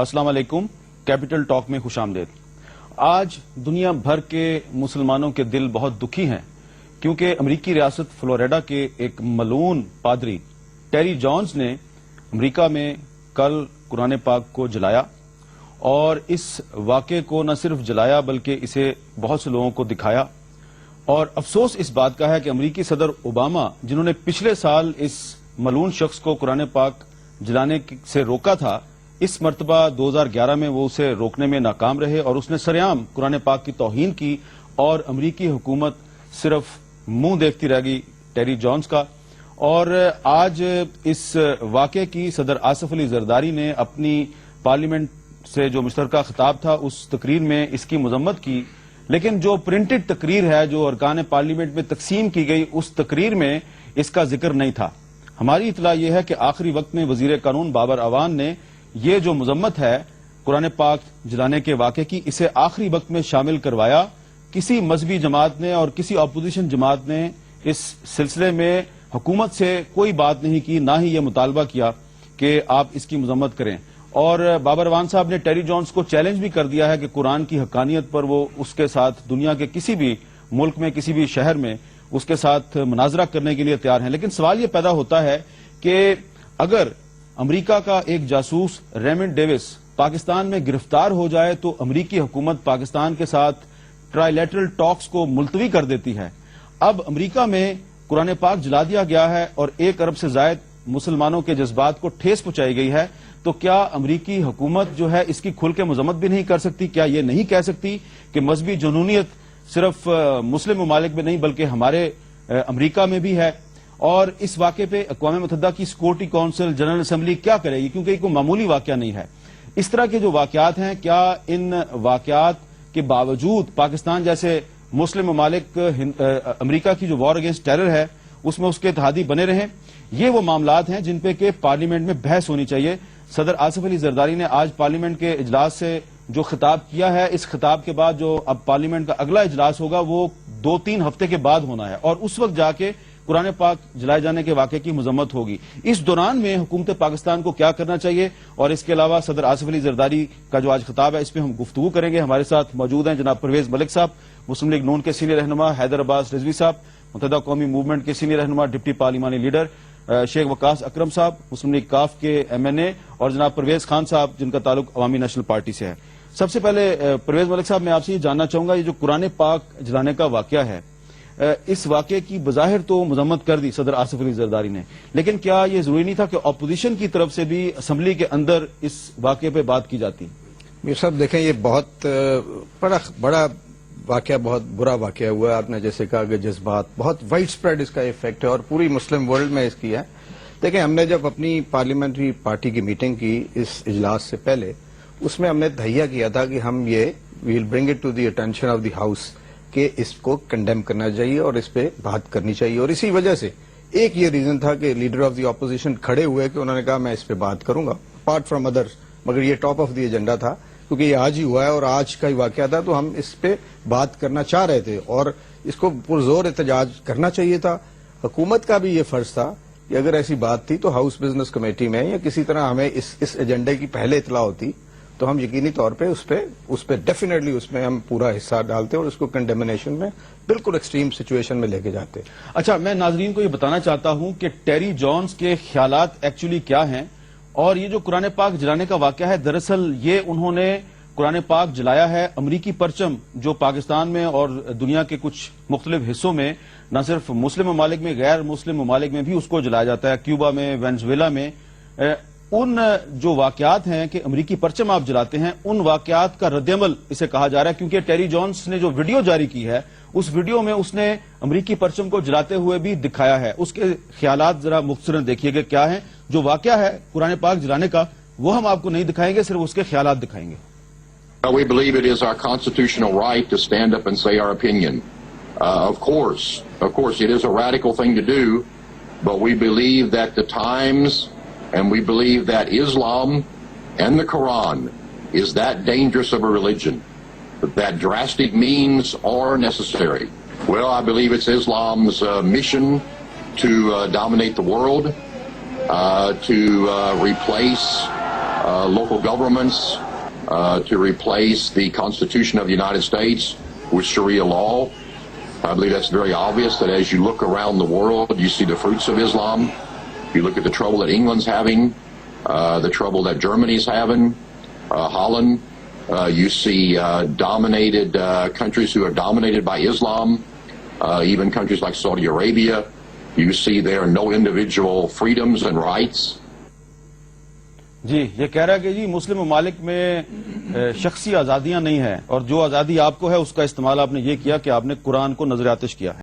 السلام علیکم، capital talk میں خوش آمدید۔ آج دنیا بھر کے مسلمانوں کے دل بہت دکھی ہیں کیونکہ امریکی ریاست فلوریڈا کے ایک ملعون پادری ٹیری جونز نے امریکہ میں کل قرآن پاک کو جلایا، اور اس واقعے کو نہ صرف جلایا بلکہ اسے بہت سے لوگوں کو دکھایا۔ اور افسوس اس بات کا ہے کہ امریکی صدر اوباما، جنہوں نے پچھلے سال اس ملعون شخص کو قرآن پاک جلانے سے روکا تھا، اس مرتبہ 2011 میں وہ اسے روکنے میں ناکام رہے اور اس نے سرعام قرآن پاک کی توہین کی، اور امریکی حکومت صرف منہ دیکھتی رہ گئی ٹیری جونز کا۔ اور آج اس واقعے کی صدر آصف علی زرداری نے اپنی پارلیمنٹ سے جو مشترکہ خطاب تھا اس تقریر میں اس کی مذمت کی، لیکن جو پرنٹڈ تقریر ہے جو ارکان پارلیمنٹ میں تقسیم کی گئی اس تقریر میں اس کا ذکر نہیں تھا۔ ہماری اطلاع یہ ہے کہ آخری وقت میں وزیر قانون بابر اعوان نے یہ جو مذمت ہے قرآن پاک جلانے کے واقعے کی، اسے آخری وقت میں شامل کروایا۔ کسی مذہبی جماعت نے اور کسی اپوزیشن جماعت نے اس سلسلے میں حکومت سے کوئی بات نہیں کی، نہ ہی یہ مطالبہ کیا کہ آپ اس کی مذمت کریں۔ اور بابر اعوان صاحب نے ٹیری جونز کو چیلنج بھی کر دیا ہے کہ قرآن کی حقانیت پر وہ اس کے ساتھ دنیا کے کسی بھی ملک میں کسی بھی شہر میں اس کے ساتھ مناظرہ کرنے کے لیے تیار ہیں۔ لیکن سوال یہ پیدا ہوتا ہے کہ اگر امریکہ کا ایک جاسوس ریمنڈ ڈیوس پاکستان میں گرفتار ہو جائے تو امریکی حکومت پاکستان کے ساتھ ٹرائی لیٹرل ٹاکس کو ملتوی کر دیتی ہے۔ اب امریکہ میں قرآن پاک جلا دیا گیا ہے اور 1 ارب سے زائد مسلمانوں کے جذبات کو ٹھیس پہنچائی گئی ہے، تو کیا امریکی حکومت جو ہے اس کی کھل کے مذمت بھی نہیں کر سکتی؟ کیا یہ نہیں کہہ سکتی کہ مذہبی جنونیت صرف مسلم ممالک میں نہیں بلکہ ہمارے امریکہ میں بھی ہے؟ اور اس واقعے پہ اقوام متحدہ کی سیکورٹی کونسل، جنرل اسمبلی کیا کرے گی؟ کیونکہ یہ کوئی معمولی واقعہ نہیں ہے۔ اس طرح کے جو واقعات ہیں، کیا ان واقعات کے باوجود پاکستان جیسے مسلم ممالک امریکہ کی جو وار اگینسٹ ٹیرر ہے اس میں اس کے اتحادی بنے رہیں؟ یہ وہ معاملات ہیں جن پہ کہ پارلیمنٹ میں بحث ہونی چاہیے۔ صدر آصف علی زرداری نے آج پارلیمنٹ کے اجلاس سے جو خطاب کیا ہے، اس خطاب کے بعد جو اب پارلیمنٹ کا اگلا اجلاس ہوگا وہ 2-3 ہفتے کے بعد ہونا ہے، اور اس وقت جا کے قرآن پاک جلائے جانے کے واقعے کی مذمت ہوگی۔ اس دوران میں حکومت پاکستان کو کیا کرنا چاہیے، اور اس کے علاوہ صدر آصف علی زرداری کا جو آج خطاب ہے اس پہ ہم گفتگو کریں گے۔ ہمارے ساتھ موجود ہیں جناب پرویز ملک صاحب، مسلم لیگ نون کے سینئر رہنما، حیدر عباس رضوی صاحب، متحدہ قومی موومنٹ کے سینئر رہنما، ڈپٹی پارلیمانی لیڈر شیخ وقاص اکرم صاحب، مسلم لیگ کاف کے MNA، اور جناب پرویز خان صاحب جن کا تعلق عوامی نیشنل پارٹی سے ہے۔ سب سے پہلے پرویز ملک صاحب، میں آپ سے یہ جاننا چاہوں گا، یہ جو قرآن پاک جلانے کا واقعہ ہے، اس واقعے کی بظاہر تو مذمت کر دی صدر آصف علی زرداری نے، لیکن کیا یہ ضروری نہیں تھا کہ اپوزیشن کی طرف سے بھی اسمبلی کے اندر اس واقعے پہ بات کی جاتی؟ میر صاحب دیکھیں، یہ بہت بڑا واقعہ، بہت برا واقعہ ہوا ہے۔ آپ نے جیسے کہا کہ جذبات بہت وائڈ سپریڈ اس کا افیکٹ ہے اور پوری مسلم ورلڈ میں اس کی ہے۔ دیکھیں، ہم نے جب اپنی پارلیمنٹری پارٹی کی میٹنگ کی اس اجلاس سے پہلے، اس میں ہم نے تہیہ کیا تھا کہ ہم یہ will bring it to the attention of the house کہ اس کو کنڈیم کرنا چاہیے اور اس پہ بات کرنی چاہیے، اور اسی وجہ سے ایک یہ ریزن تھا کہ لیڈر آف دی اپوزیشن کھڑے ہوئے کہ انہوں نے کہا میں اس پہ بات کروں گا اپارٹ فرام ادرس، مگر یہ ٹاپ آف دی ایجنڈا تھا کیونکہ یہ آج ہی ہوا ہے اور آج کا ہی واقعہ تھا، تو ہم اس پہ بات کرنا چاہ رہے تھے اور اس کو پرزور احتجاج کرنا چاہیے تھا۔ حکومت کا بھی یہ فرض تھا کہ اگر ایسی بات تھی تو ہاؤس بزنس کمیٹی میں یا کسی طرح ہمیں اس ایجنڈے کی پہلے اطلاع ہوتی تو ہم یقینی طور پہ اس پہ ڈیفینیٹلی اس میں ہم پورا حصہ ڈالتے اور اس کو کنڈیمنیشن میں بالکل ایکسٹریم سچویشن میں لے کے جاتے۔ اچھا، میں ناظرین کو یہ بتانا چاہتا ہوں کہ ٹیری جونز کے خیالات ایکچولی کیا ہیں، اور یہ جو قرآن پاک جلانے کا واقعہ ہے، دراصل یہ انہوں نے قرآن پاک جلایا ہے امریکی پرچم جو پاکستان میں اور دنیا کے کچھ مختلف حصوں میں، نہ صرف مسلم ممالک میں، غیر مسلم ممالک میں بھی اس کو جلایا جاتا ہے، کیوبا میں، وینزویلا میں۔ ان جو واقعات ہیں کہ امریکی پرچم آپ جلاتے ہیں، ان واقعات کا رد عمل اسے کہا جا رہا ہے، کیونکہ ٹیری جونز نے جو ویڈیو جاری کی ہے اس ویڈیو میں اس نے امریکی پرچم کو جلاتے ہوئے بھی دکھایا ہے۔ اس کے خیالات ذرا مختصراً دیکھیے گا کیا ہیں۔ جو واقعہ ہے قرآن پاک جلانے کا وہ ہم آپ کو نہیں دکھائیں گے، صرف اس کے خیالات دکھائیں گے۔ We believe it is our constitutional right to stand up and say our opinion. Of course, it is a radical thing to do, but we believe that the times, and we believe that Islam and the Quran is that dangerous of a religion, that drastic means are necessary. Well, I believe it's Islam's mission to dominate the world, to replace local governments to replace the Constitution of the United States with Sharia law. I believe that's very obvious that as you look around the world, you see the fruits of Islam. You look at the trouble that England's having, the trouble that Germany's having, Holland. You see dominated countries who are dominated by Islam, even countries like Saudi Arabia. You see there are no individual freedoms and rights. جی یہ کہہ رہا ہے کہ جی مسلم ممالک میں شخصی آزادیاں نہیں ہیں، اور جو آزادی آپ کو ہے اس کا استعمال آپ نے یہ کیا کہ آپ نے قرآن کو نظر آتش کیا ہے.